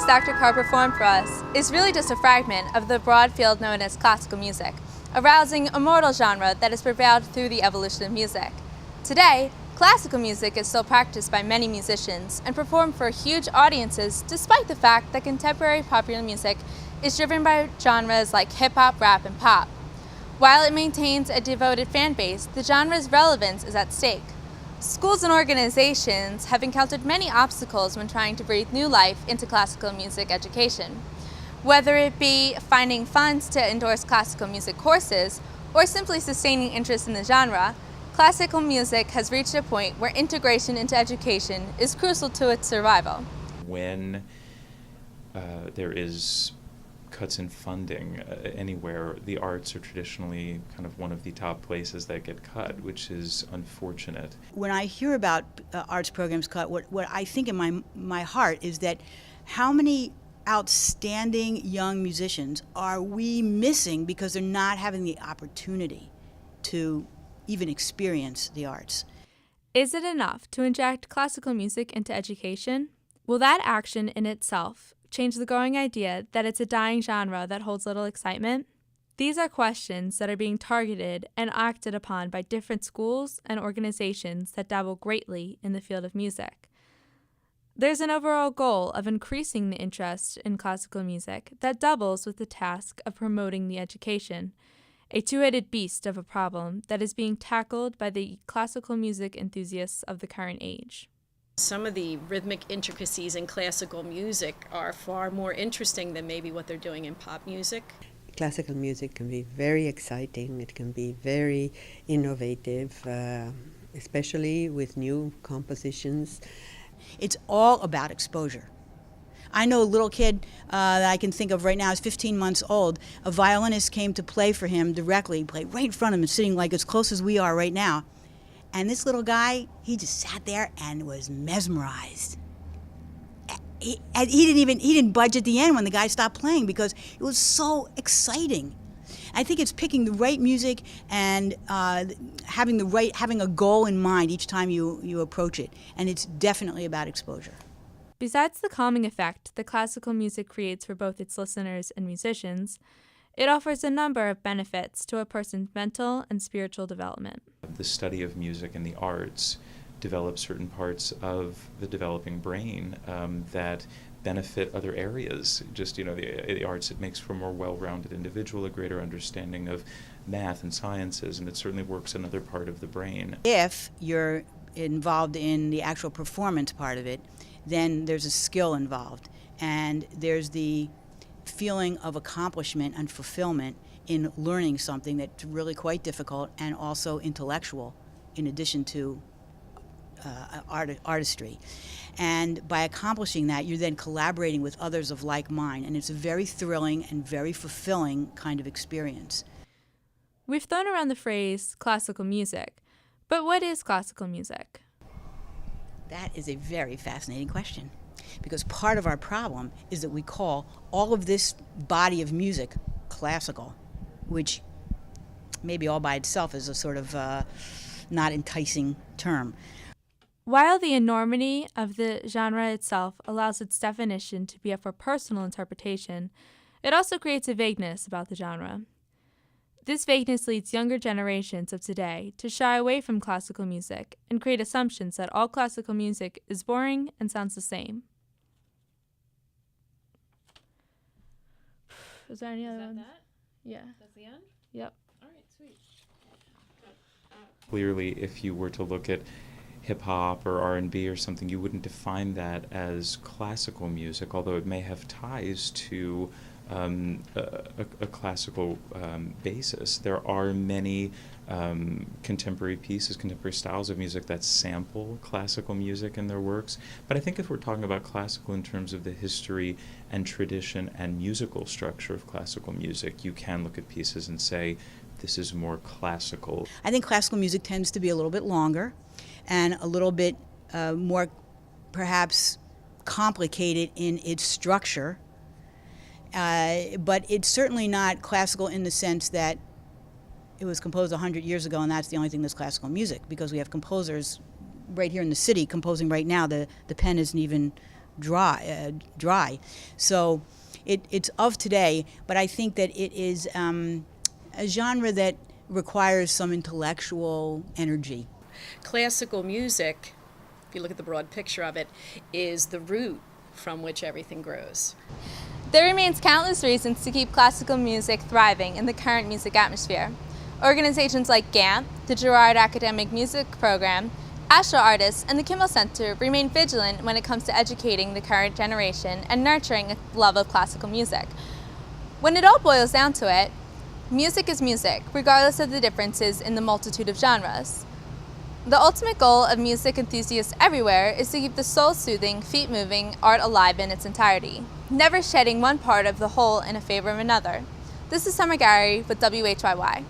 Dr. Carr performed for us is really just a fragment of the broad field known as classical music, a rousing, immortal genre that has prevailed through the evolution of music. Today, classical music is still practiced by many musicians and performed for huge audiences despite the fact that contemporary popular music is driven by genres like hip-hop, rap, and pop. While it maintains a devoted fan base, the genre's relevance is at stake. Schools and organizations have encountered many obstacles when trying to breathe new life into classical music education. Whether it be finding funds to endorse classical music courses or simply sustaining interest in the genre, classical music has reached a point where integration into education is crucial to its survival. When there is cuts in funding anywhere, the arts are traditionally kind of one of the top places that get cut, which is unfortunate. When I hear about arts programs cut, what I think in my heart is that how many outstanding young musicians are we missing because they're not having the opportunity to even experience the arts? Is it enough to inject classical music into education? Will that action in itself change the growing idea that it's a dying genre that holds little excitement? These are questions that are being targeted and acted upon by different schools and organizations that dabble greatly in the field of music. There's an overall goal of increasing the interest in classical music that doubles with the task of promoting the education, a two-headed beast of a problem that is being tackled by the classical music enthusiasts of the current age. Some of the rhythmic intricacies in classical music are far more interesting than maybe what they're doing in pop music. Classical music can be very exciting, it can be very innovative, especially with new compositions. It's all about exposure. I know a little kid that I can think of right now is 15 months old. A violinist came to play for him directly, played right in front of him, sitting like as close as we are right now. And this little guy, he just sat there and was mesmerized. He didn't budge at the end when the guy stopped playing because it was so exciting. I think it's picking the right music and having a goal in mind each time you approach it. And it's definitely about exposure. Besides the calming effect that classical music creates for both its listeners and musicians, it offers a number of benefits to a person's mental and spiritual development. The study of music and the arts develops certain parts of the developing brain that benefit other areas. Just, the arts, it makes for a more well-rounded individual, a greater understanding of math and sciences, and it certainly works another part of the brain. If you're involved in the actual performance part of it, then there's a skill involved, and there's the feeling of accomplishment and fulfillment in learning something that's really quite difficult and also intellectual in addition to artistry. And by accomplishing that, you're then collaborating with others of like mind, and it's a very thrilling and very fulfilling kind of experience. We've thrown around the phrase classical music, but what is classical music? That is a very fascinating question, because part of our problem is that we call all of this body of music classical, which maybe all by itself is a sort of not enticing term. While the enormity of the genre itself allows its definition to be up for personal interpretation, it also creates a vagueness about the genre. This vagueness leads younger generations of today to shy away from classical music and create assumptions that all classical music is boring and sounds the same. Is there any other one? That? Yeah. That's the end? Yep. All right, sweet. Clearly, if you were to look at hip-hop or R&B or something, you wouldn't define that as classical music, although it may have ties to a classical basis. There are many contemporary pieces, contemporary styles of music that sample classical music in their works. But I think if we're talking about classical in terms of the history and tradition and musical structure of classical music, you can look at pieces and say, this is more classical. I think classical music tends to be a little bit longer and a little bit more perhaps complicated in its structure. But it's certainly not classical in the sense that it was composed 100 years ago and that's the only thing that's classical music, because we have composers right here in the city composing right now. The pen isn't even dry. So it's of today, but I think that it is a genre that requires some intellectual energy. Classical music, if you look at the broad picture of it, is the root from which everything grows. There remains countless reasons to keep classical music thriving in the current music atmosphere. Organizations like GAMP, the Girard Academic Music Program, Asheville Artists, and the Kimmel Center remain vigilant when it comes to educating the current generation and nurturing a love of classical music. When it all boils down to it, music is music, regardless of the differences in the multitude of genres. The ultimate goal of music enthusiasts everywhere is to keep the soul-soothing, feet-moving art alive in its entirety, never shedding one part of the whole in a favor of another. This is Summer Gary with WHYY.